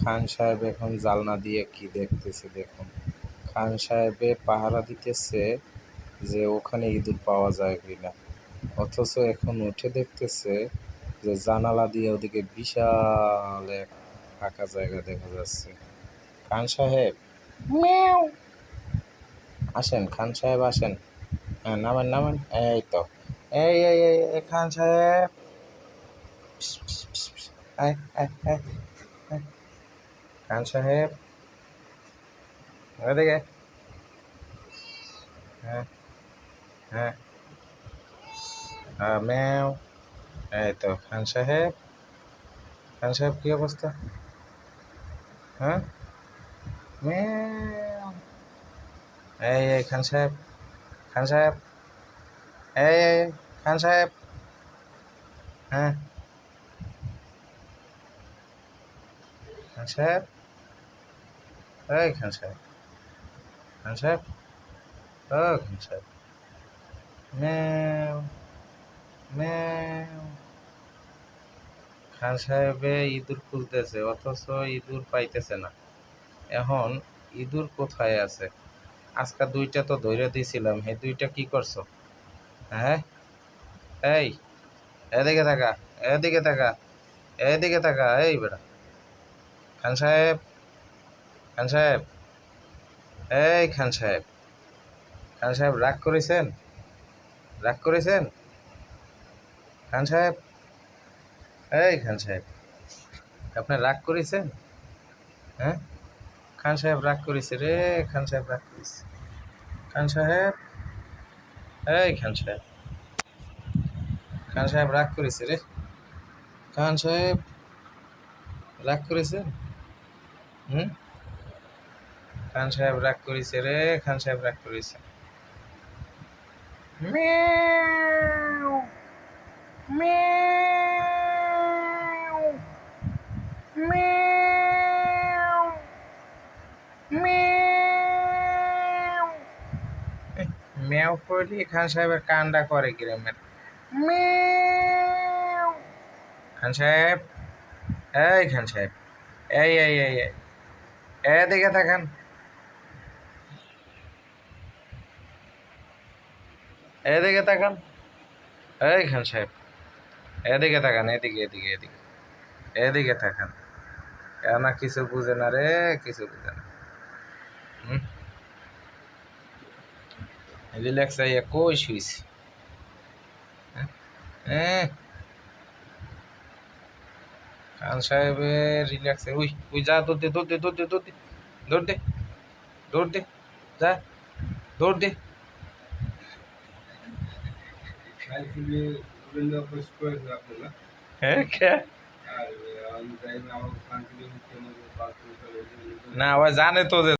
খান সাহেব এখন জালনা দিয়ে কি দেখতেছে দেখুন। খান সাহেবে পাহারা দিতেছে যে ওখানে ইঁদুর পাওয়া যায় কিনা, অথচ এখন উঠে দেখতেছে যে জানালা দিয়ে ওদিকে বিশাল এক ফাঁকা জায়গা দেখা যাচ্ছে। খান সাহেব, মিয়াও, আসেন খান সাহেব আসেন। হ্যাঁ, নামেন নামেন, এই তো, এই খান সাহেব, আয়, আয়, আয়, আয়। খান সাহেব, এদিকে, হ্যাঁ হ্যাঁ, ম্যাও, এই তো খান সাহেব। খান সাহেব কি অবস্থা? হ্যাঁ, ম্যাও, এই খান সাহেব, খান সাহেব, এই খান সাহেব, হ্যাঁ, খান সাহেব, এই খান সাহেব, খান সাহেব, ও খান সাহেব, ম্যাও ম্যাও। খান সাহেবে ইঁদুর খুঁজতেছে, অথচ ইঁদুর পাইতেছে না। এখন ইঁদুর কোথায় আছে? আজকে দুইটা তো ধইরা দিছিলাম, হে দুইটা কি করছো? হ্যাঁ, এই এদিকে থাকা, এদিকে থাকা, এদিকে থাকা, এই বেটা। খান সাহেব, খান সাহেব, এই খান সাহেব, খান সাহেব রাগ করেছেন? রাগ করেছেন? খান সাহেব, এই খান সাহেব, আপনি রাগ করেছেন? হ্যাঁ, খান সাহেব রাগ করেছে রে, খান সাহেব রাগ করেছে। খান সাহেব, এই খান সাহেব, খান সাহেব রাগ করেছে রে। খান সাহেব রাগ করেছেন? হুম, খান সাহেব রাগ করেছে রে, খান সাহেব রাগ করেছে। মিয়াও মিয়াও মিয়াও মিয়াও। ম্যাও করলে খান সাহেবের কানটা করে কিরমের। মিয়াও। খান সাহেব, এই খান সাহেব, এই এদিকে তাকান, এদিকে তাকান, এই খান সাহেব, এদিকে তাকান, এদিকে এদিকে এদিকে, এদিকে তাকান। কেন কিছু বুঝে না রে, কিছু বুঝে না। রিল্যাক্স আইয়া কই শুইছি? হ্যাঁ, খান সাহেবের রিল্যাক্সে, উই উই যা, দৌড় দে দৌড় দে দৌড় দে দৌড় দে দৌড় দে দৌড় দে, যা দৌড় দে। হ্যাঁ, না, আবার জানে তো যে